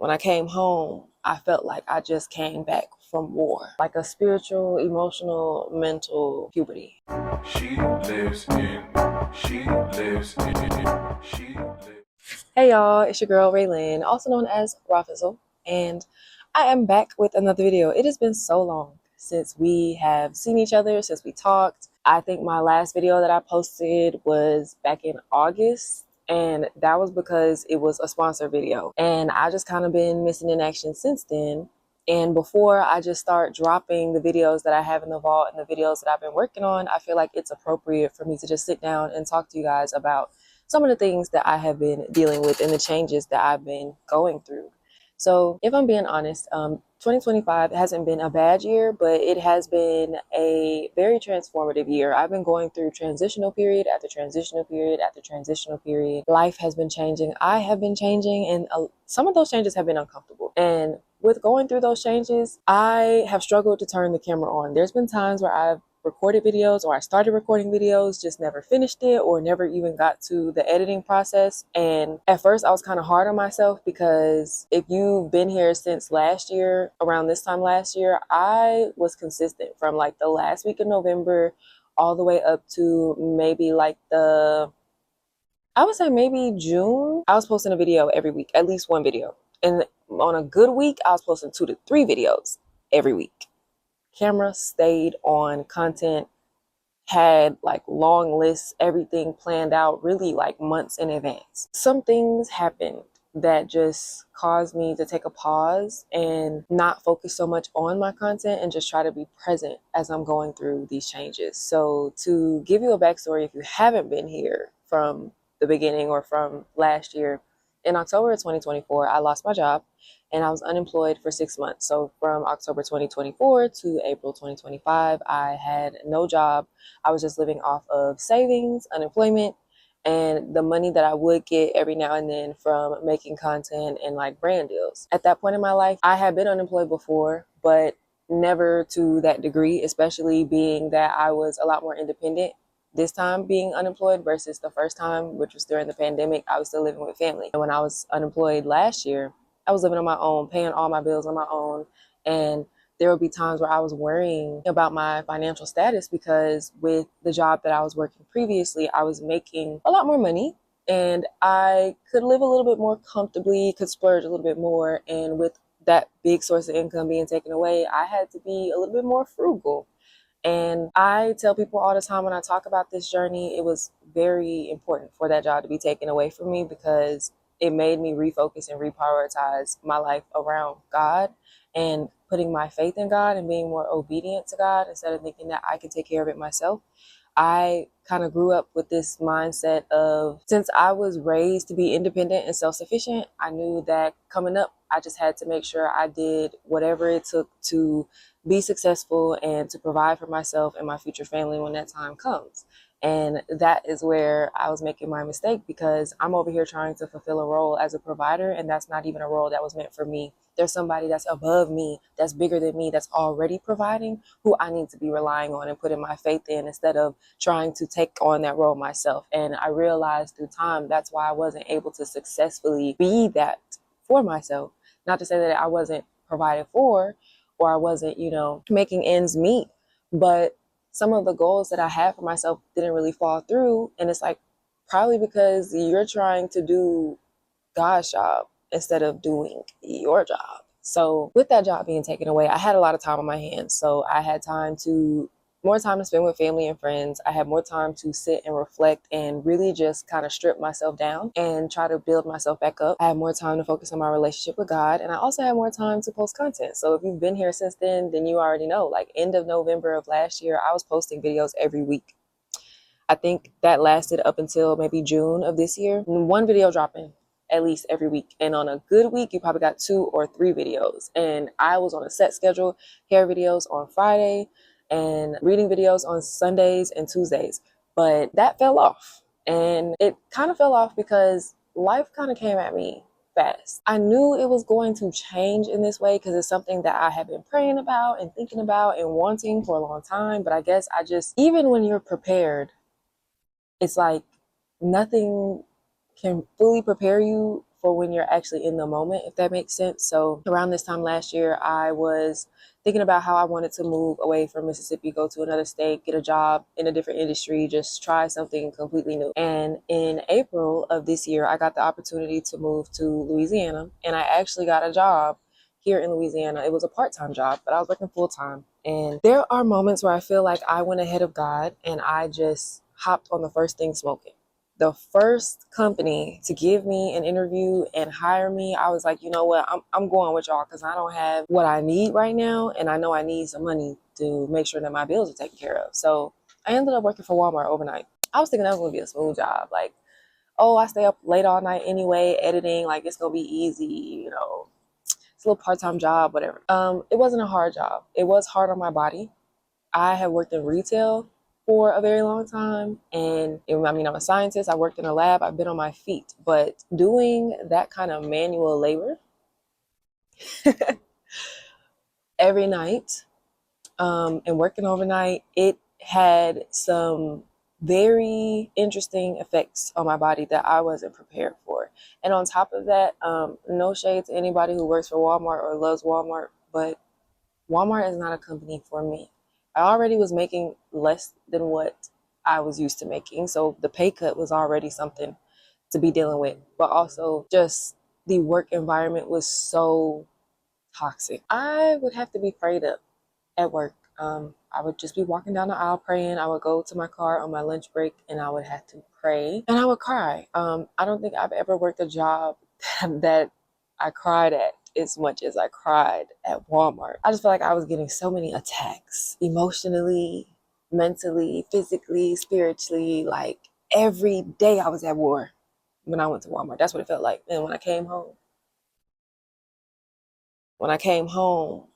When I came home, I felt like I just came back from war, like a spiritual, emotional, mental puberty. Hey y'all, it's your girl Raylyn, also known as RAWFIZZLE, and I am back with another video. It has been so long since we have seen each other, since we talked. I think my last video that I posted was back in August, and that was because it was a sponsor video. And I just kind of been missing in action since then. And before I just start dropping the videos that I have in the vault and the videos that I've been working on, I feel like it's appropriate for me to just sit down and talk to you guys about some of the things that I have been dealing with and the changes that I've been going through. So if I'm being honest, 2025 hasn't been a bad year, but it has been a very transformative year. I've been going through transitional period after transitional period after transitional period. Life has been changing. I have been changing, and some of those changes have been uncomfortable. And with going through those changes, I have struggled to turn the camera on. There's been times where I've recorded videos, or I started recording videos, just never finished it, or never even got to the editing process. And at first I was kind of hard on myself, because if you've been here since last year, around this time last year, I was consistent from like the last week of November all the way up to maybe like I would say maybe June. I was posting a video every week, at least one video. And on a good week, I was posting 2 to 3 videos every week. Camera stayed on, content had like long lists, everything planned out really like months in advance. Some things happened that just caused me to take a pause and not focus so much on my content and just try to be present as I'm going through these changes. So to give you a backstory, if you haven't been here from the beginning or from last year, in October of 2024, I lost my job and I was unemployed for 6 months. So from October 2024 to April 2025, I had no job. I was just living off of savings, unemployment, and the money that I would get every now and then from making content and like brand deals. At that point in my life, I had been unemployed before, but never to that degree, especially being that I was a lot more independent this time being unemployed versus the first time, which was during the pandemic. I was still living with family. And when I was unemployed last year, I was living on my own, paying all my bills on my own. And there would be times where I was worrying about my financial status, because with the job that I was working previously, I was making a lot more money and I could live a little bit more comfortably, could splurge a little bit more. And with that big source of income being taken away, I had to be a little bit more frugal. And I tell people all the time when I talk about this journey, it was very important for that job to be taken away from me, because it made me refocus and reprioritize my life around God and putting my faith in God and being more obedient to God instead of thinking that I could take care of it myself. I kind of grew up with this mindset of, since I was raised to be independent and self-sufficient, I knew that coming up, I just had to make sure I did whatever it took to be successful and to provide for myself and my future family when that time comes. And that is where I was making my mistake, because I'm over here trying to fulfill a role as a provider, and that's not even a role that was meant for me. There's somebody that's above me, that's bigger than me, that's already providing, who I need to be relying on and putting my faith in, instead of trying to take on that role myself. And I realized through time, that's why I wasn't able to successfully be that for myself. Not to say that I wasn't provided for, or I wasn't, making ends meet, but some of the goals that I had for myself didn't really fall through. And it's like, probably because you're trying to do God's job instead of doing your job. So with that job being taken away, I had a lot of time on my hands. So I had more time to spend with family and friends. I had more time to sit and reflect and really just kind of strip myself down and try to build myself back up. I had more time to focus on my relationship with God, and I also had more time to post content. So if you've been here since then you already know, like end of November of last year, I was posting videos every week. I think that lasted up until maybe June of this year. One video dropping at least every week. And on a good week, you probably got 2 or 3 videos. And I was on a set schedule, hair videos on Friday and reading videos on Sundays and Tuesdays. But that fell off. And it kind of fell off because life kind of came at me fast. I knew it was going to change in this way, because it's something that I have been praying about and thinking about and wanting for a long time. But I guess even when you're prepared, it's like nothing can fully prepare you for when you're actually in the moment, if that makes sense. So around this time last year, I was thinking about how I wanted to move away from Mississippi, go to another state, get a job in a different industry, just try something completely new. And in April of this year, I got the opportunity to move to Louisiana, and I actually got a job here in Louisiana. It was a part-time job, but I was working full-time. And there are moments where I feel like I went ahead of God and I just hopped on the first thing smoking. The first company to give me an interview and hire me, I was like, you know what, I'm going with y'all because I don't have what I need right now, and I know I need some money to make sure that my bills are taken care of. So I ended up working for Walmart overnight. I was thinking that was going to be a smooth job. Like, oh, I stay up late all night anyway, editing, like it's going to be easy, you know. It's a little part-time job, whatever. It wasn't a hard job. It was hard on my body. I have worked in retail for a very long time, and I'm a scientist. I worked in a lab. I've been on my feet, but doing that kind of manual labor every night, and working overnight, it had some very interesting effects on my body that I wasn't prepared for. And on top of that, no shade to anybody who works for Walmart or loves Walmart, but Walmart is not a company for me. I already was making less than what I was used to making. So the pay cut was already something to be dealing with. But also just the work environment was so toxic. I would have to be prayed up at work. I would just be walking down the aisle praying. I would go to my car on my lunch break and I would have to pray and I would cry. I don't think I've ever worked a job that I cried at as much as I cried at Walmart. I just felt like I was getting so many attacks emotionally, mentally, physically, spiritually. Like every day I was at war when I went to Walmart. That's what it felt like. And when I came home,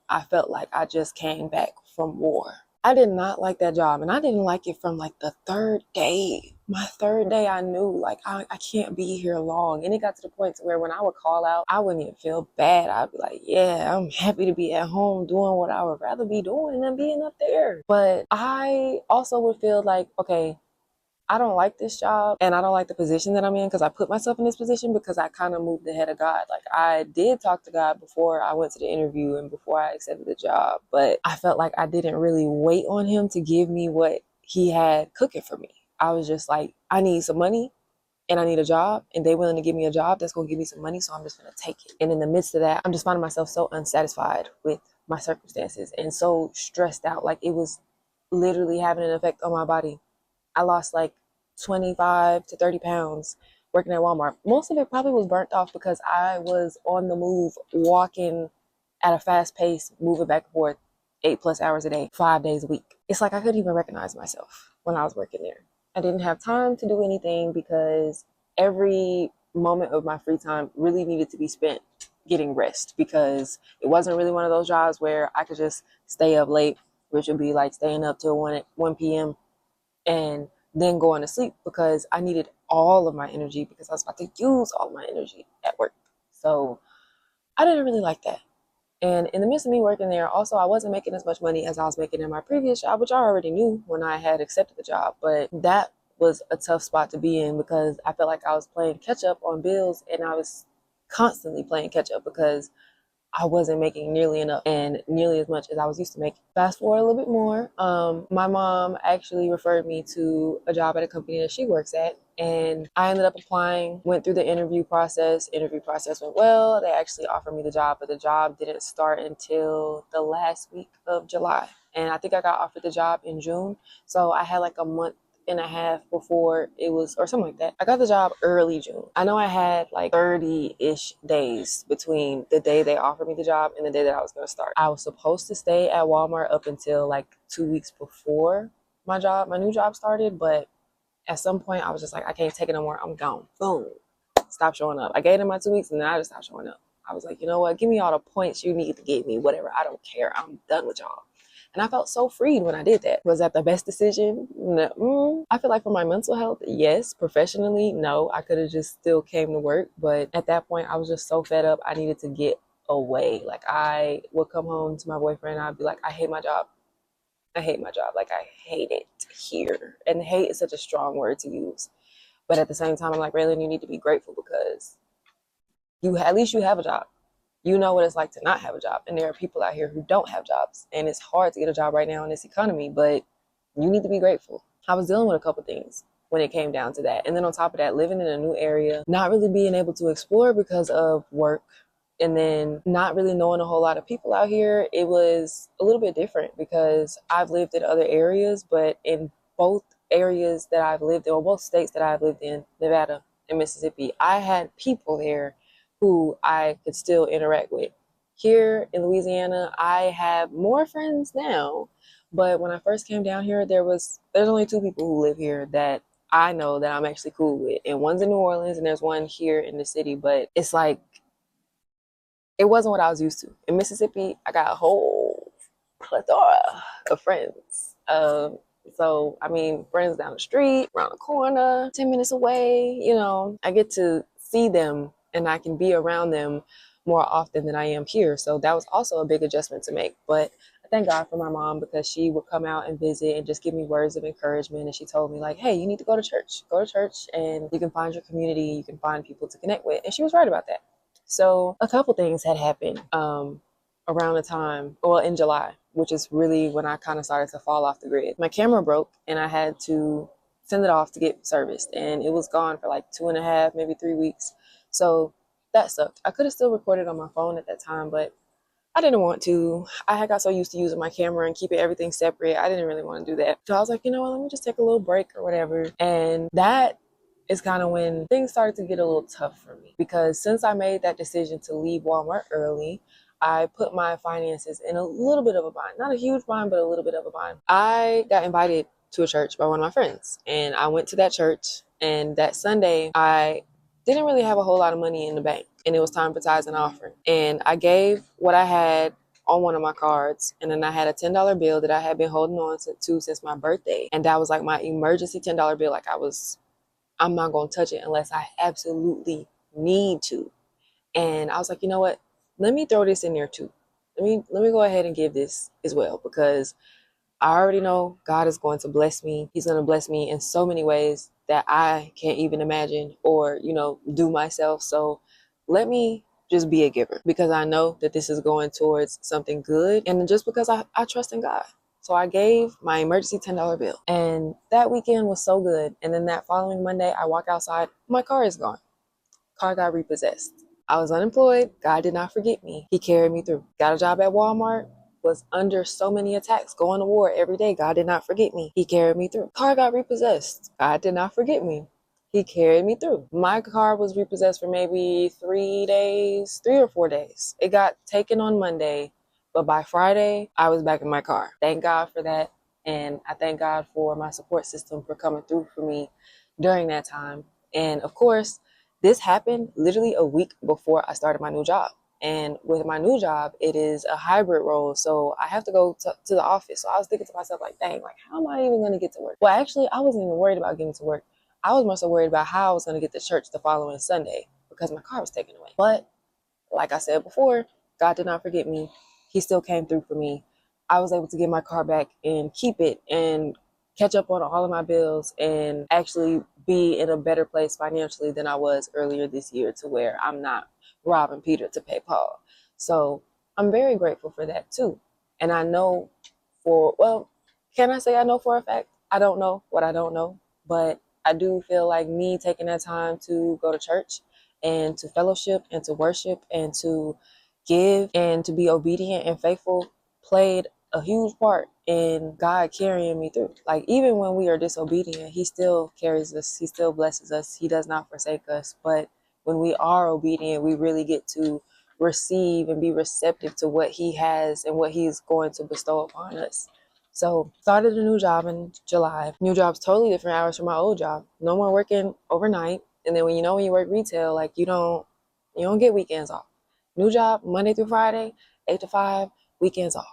I felt like I just came back from war. I did not like that job, and I didn't like it from like the third day. My third day, I knew like I can't be here long. And it got to the point to where when I would call out, I wouldn't even feel bad. I'd be like, yeah, I'm happy to be at home doing what I would rather be doing than being up there. But I also would feel like, okay, I don't like this job and I don't like the position that I'm in because I put myself in this position because I kind of moved ahead of God. Like I did talk to God before I went to the interview and before I accepted the job, but I felt like I didn't really wait on him to give me what he had cooking for me. I was just like, I need some money and I need a job, and they willing to give me a job that's going to give me some money, so I'm just going to take it. And in the midst of that, I'm just finding myself so unsatisfied with my circumstances and so stressed out. Like it was literally having an effect on my body. I lost like 25 to 30 pounds working at Walmart. Most of it probably was burnt off because I was on the move, walking at a fast pace, moving back and forth 8+ hours a day, 5 days a week. It's like I couldn't even recognize myself when I was working there. I didn't have time to do anything because every moment of my free time really needed to be spent getting rest, because it wasn't really one of those jobs where I could just stay up late, which would be like staying up till 1 p.m. and then going to sleep, because I needed all of my energy because I was about to use all my energy at work. So I didn't really like that. And in the midst of me working there, also, I wasn't making as much money as I was making in my previous job, which I already knew when I had accepted the job. But that was a tough spot to be in because I felt like I was playing catch up on bills, and I was constantly playing catch up because I wasn't making nearly enough and nearly as much as I was used to making. Fast forward a little bit more, my mom actually referred me to a job at a company that she works at, and I ended up applying, went through the interview process. Interview process went well. They actually offered me the job, but the job didn't start until the last week of July. And I think I got offered the job in June. So I had like a month and a half before it was, or something like that. I got the job early June. I know I had like 30-ish days between the day they offered me the job and the day that I was going to start. I was supposed to stay at Walmart up until like 2 weeks before my new job started, but at some point I was just like, I can't take it no more. I'm gone. Boom. Stop showing up. I gave them my 2 weeks and then I just stopped showing up. I was like, you know what? Give me all the points you need to give me, whatever. I don't care. I'm done with y'all. And I felt so freed when I did that. Was that the best decision? No. I feel like for my mental health, yes. Professionally, no. I could have just still came to work. But at that point, I was just so fed up. I needed to get away. Like I would come home to my boyfriend. I'd be like, I hate my job. I hate my job. Like I hate it here. And hate is such a strong word to use. But at the same time, I'm like, Raylan, you need to be grateful because at least you have a job. You know what it's like to not have a job. And there are people out here who don't have jobs. And it's hard to get a job right now in this economy, but you need to be grateful. I was dealing with a couple things when it came down to that. And then on top of that, living in a new area, not really being able to explore because of work, and then not really knowing a whole lot of people out here. It was a little bit different because I've lived in other areas, but in both areas that I've lived in, or both states that I've lived in, Nevada and Mississippi, I had people there who I could still interact with. Here in Louisiana, I have more friends now, but when I first came down here, there's only 2 people who live here that I know that I'm actually cool with, and one's in New Orleans and there's one here in the city. But it's like, it wasn't what I was used to. In Mississippi, I got a whole plethora of friends. So, I mean, friends down the street, around the corner, 10 minutes away, I get to see them and I can be around them more often than I am here. So that was also a big adjustment to make. But I thank God for my mom, because she would come out and visit and just give me words of encouragement. And she told me, like, hey, you need to go to church. Go to church and you can find your community. You can find people to connect with. And she was right about that. So a couple things had happened around the time, well, in July, which is really when I kind of started to fall off the grid. My camera broke and I had to send it off to get serviced, and it was gone for like 2.5, maybe 3 weeks. So that sucked. I could have still recorded on my phone at that time, but I didn't want to. I had got so used to using my camera and keeping everything separate. I didn't really want to do that. So I was like, you know what, let me just take a little break or whatever. And that is kind of when things started to get a little tough for me, because since I made that decision to leave Walmart early, I put my finances in a little bit of a bind. Not a huge bind, but a little bit of a bind. I got invited to a church by one of my friends, and I went to that church, and that Sunday I didn't really have a whole lot of money in the bank, and it was time for tithes and offering. And I gave what I had on one of my cards, and then I had a $10 bill that I had been holding on to since my birthday, and that was like my emergency $10 bill. Like, I'm not going to touch it unless I absolutely need to. And I was like, you know what? Let me throw this in there too. Let me go ahead and give this as well, because I already know God is going to bless me. He's going to bless me in so many ways that I can't even imagine or, do myself. So let me just be a giver, because I know that this is going towards something good. And just because I trust in God. So I gave my emergency $10 bill, and that weekend was so good. And then that following Monday, I walk outside, my car is gone. Car got repossessed. I was unemployed. God did not forget me. He carried me through. Got a job at Walmart, was under so many attacks, going to war every day. God did not forget me. He carried me through. Car got repossessed. God did not forget me. He carried me through. My car was repossessed for maybe 3 or 4 days. It got taken on Monday, but by Friday, I was back in my car. Thank God for that. And I thank God for my support system for coming through for me during that time. And of course, this happened literally a week before I started my new job. And with my new job, it is a hybrid role. So I have to go to the office. So I was thinking to myself, like, dang, like, how am I even going to get to work? Well, actually, I wasn't even worried about getting to work. I was more so worried about how I was going to get to church the following Sunday, because my car was taken away. But like I said before, God did not forget me. He still came through for me. I was able to get my car back and keep it and catch up on all of my bills and actually be in a better place financially than I was earlier this year, to where I'm not robbing Peter to pay Paul. So I'm very grateful for that too. And I know can I say I know for a fact? I don't know what I don't know, but I do feel like me taking that time to go to church and to fellowship and to worship and to give and to be obedient and faithful played a huge part in God carrying me through. Like, even when we are disobedient, He still carries us. He still blesses us. He does not forsake us. But when we are obedient, we really get to receive and be receptive to what He has and what He's going to bestow upon us. So started a new job in July. New job's totally different hours from my old job. No more working overnight. And then when you work retail, like, you don't get weekends off. New job, Monday through Friday, 8 to 5, weekends off.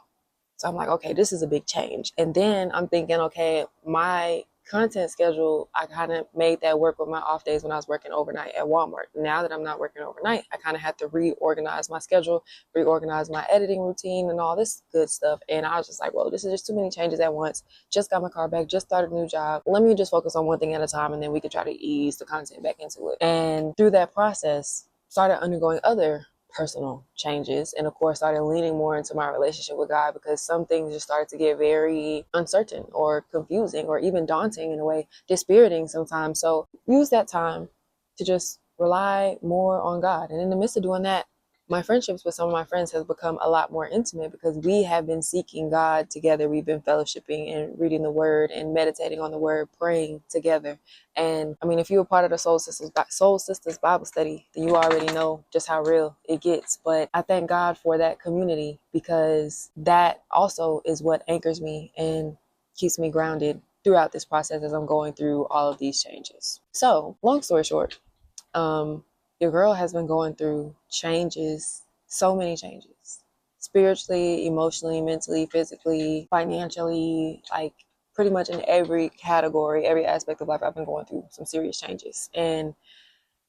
So I'm like, okay, this is a big change. And then I'm thinking, okay, my content schedule, I kind of made that work with my off days when I was working overnight at Walmart. Now that I'm not working overnight, I kind of had to reorganize my schedule, reorganize my editing routine and all this good stuff. And I was just like, well, this is just too many changes at once. Just got my car back, just started a new job. Let me just focus on one thing at a time, and then we could try to ease the content back into it. And through that process, started undergoing other personal changes, and of course started leaning more into my relationship with God, because some things just started to get very uncertain or confusing or even daunting in a way, dispiriting sometimes. So use that time to just rely more on God. And in the midst of doing that, my friendships with some of my friends has become a lot more intimate, because we have been seeking God together. We've been fellowshipping and reading the word and meditating on the word, praying together. And I mean, if you were part of the Soul Sisters Bible study, then you already know just how real it gets. But I thank God for that community, because that also is what anchors me and keeps me grounded throughout this process as I'm going through all of these changes. So long story short, your girl has been going through changes, so many changes, spiritually, emotionally, mentally, physically, financially, like pretty much in every category, every aspect of life. I've been going through some serious changes, and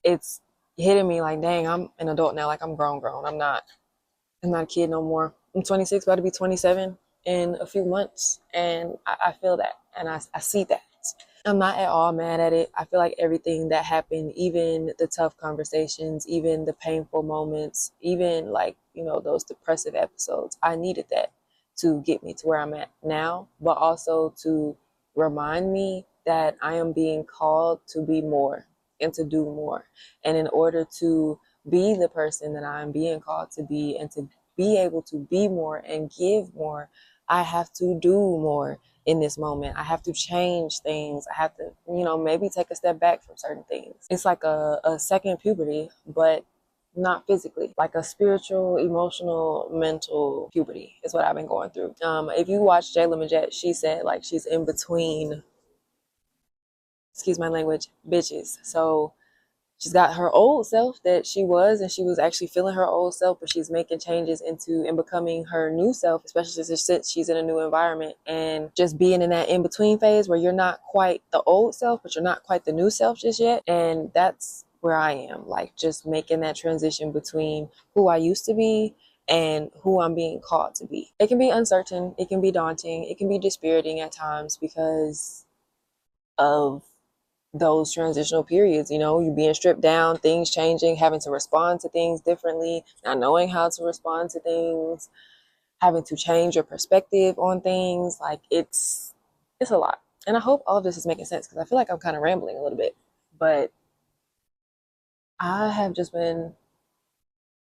it's hitting me like, dang, I'm an adult now. Like, I'm grown. I'm not a kid no more. I'm 26, about to be 27 in a few months, and I feel that, and I see that. I'm not at all mad at it. I feel like everything that happened, even the tough conversations, even the painful moments, even like, those depressive episodes, I needed that to get me to where I'm at now, but also to remind me that I am being called to be more and to do more. And in order to be the person that I'm being called to be, and to be able to be more and give more, I have to do more in this moment. I have to change things. I have to, maybe take a step back from certain things. It's like a second puberty, but not physically, like a spiritual, emotional, mental puberty is what I've been going through. If you watch Jayla Majette, she said like she's in between, excuse my language, bitches. So she's got her old self that she was, and she was actually feeling her old self, but she's making changes into and becoming her new self, especially since she's in a new environment, and just being in that in-between phase where you're not quite the old self, but you're not quite the new self just yet. And that's where I am, like just making that transition between who I used to be and who I'm being called to be. It can be uncertain, it can be daunting, it can be dispiriting at times because of those transitional periods, you being stripped down, things changing, having to respond to things differently, not knowing how to respond to things, having to change your perspective on things. Like it's a lot. And I hope all of this is making sense, because I feel like I'm kind of rambling a little bit, but I have just been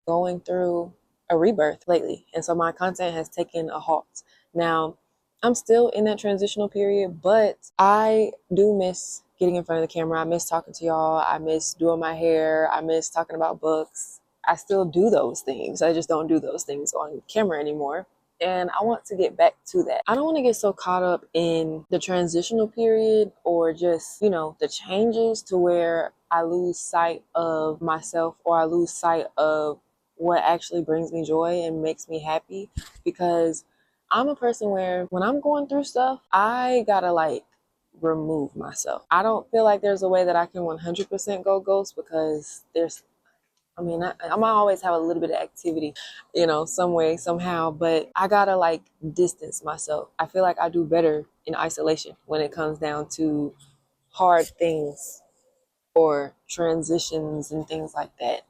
going through a rebirth lately. And so my content has taken a halt. Now, I'm still in that transitional period, but I do miss getting in front of the camera. I miss talking to y'all. I miss doing my hair. I miss talking about books. I still do those things. I just don't do those things on camera anymore. And I want to get back to that. I don't want to get so caught up in the transitional period, or just, the changes, to where I lose sight of myself, or I lose sight of what actually brings me joy and makes me happy. Because I'm a person where when I'm going through stuff, I gotta like remove myself. I don't feel like there's a way that I can 100% go ghost, because I might always have a little bit of activity, some way, somehow, but I gotta like distance myself. I feel like I do better in isolation when it comes down to hard things or transitions and things like that.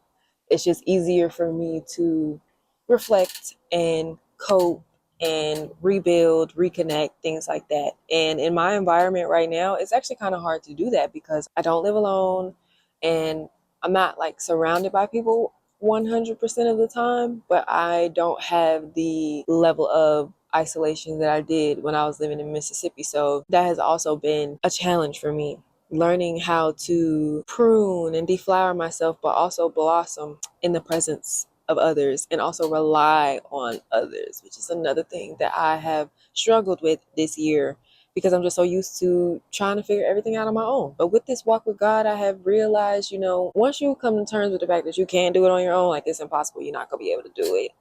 It's just easier for me to reflect and cope and rebuild, reconnect, things like that. And in my environment right now, it's actually kind of hard to do that, because I don't live alone, and I'm not like surrounded by people 100% of the time, but I don't have the level of isolation that I did when I was living in Mississippi. So that has also been a challenge for me, learning how to prune and deflower myself, but also blossom in the presence of others, and also rely on others, which is another thing that I have struggled with this year, because I'm just so used to trying to figure everything out on my own. But with this walk with God, I have realized, once you come to terms with the fact that you can't do it on your own, like it's impossible, you're not going to be able to do it,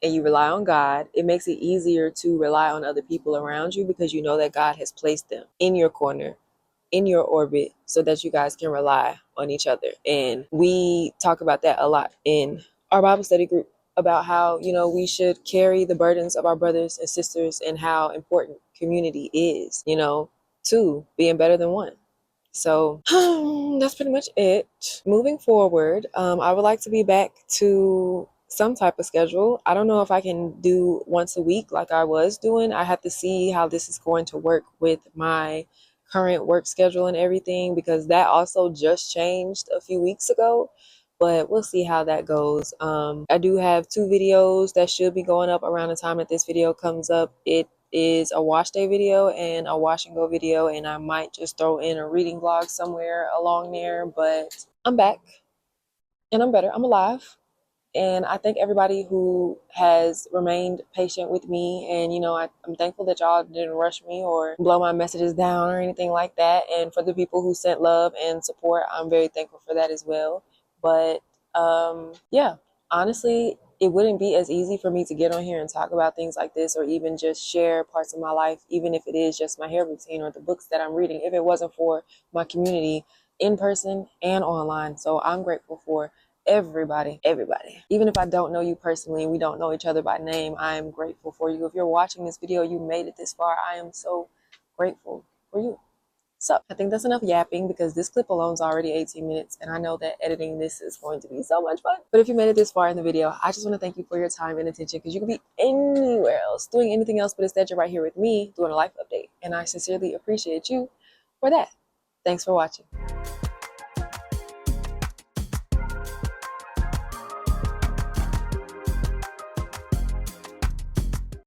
and you rely on God, it makes it easier to rely on other people around you, because you know that God has placed them in your corner, in your orbit, so that you guys can rely on each other. And we talk about that a lot in our Bible study group, about how, we should carry the burdens of our brothers and sisters, and how important community is, two being better than one. So that's pretty much it. Moving forward, I would like to be back to some type of schedule. I don't know if I can do once a week like I was doing. I have to see how this is going to work with my current work schedule and everything, because that also just changed a few weeks ago. But we'll see how that goes. I do have 2 videos that should be going up around the time that this video comes up. It is a wash day video and a wash and go video, and I might just throw in a reading vlog somewhere along there. But I'm back and I'm better. I'm alive. And I thank everybody who has remained patient with me. And, I'm thankful that y'all didn't rush me or blow my messages down or anything like that. And for the people who sent love and support, I'm very thankful for that as well. But yeah, honestly, it wouldn't be as easy for me to get on here and talk about things like this, or even just share parts of my life, even if it is just my hair routine or the books that I'm reading, if it wasn't for my community in person and online. So I'm grateful for everybody. Even if I don't know you personally and we don't know each other by name, I am grateful for you. If you're watching this video, you made it this far, I am so grateful for you. So I think that's enough yapping, because this clip alone is already 18 minutes and I know that editing this is going to be so much fun. But if you made it this far in the video, I just want to thank you for your time and attention, because you could be anywhere else doing anything else, but instead you're right here with me doing a life update, and I sincerely appreciate you for that. Thanks for watching.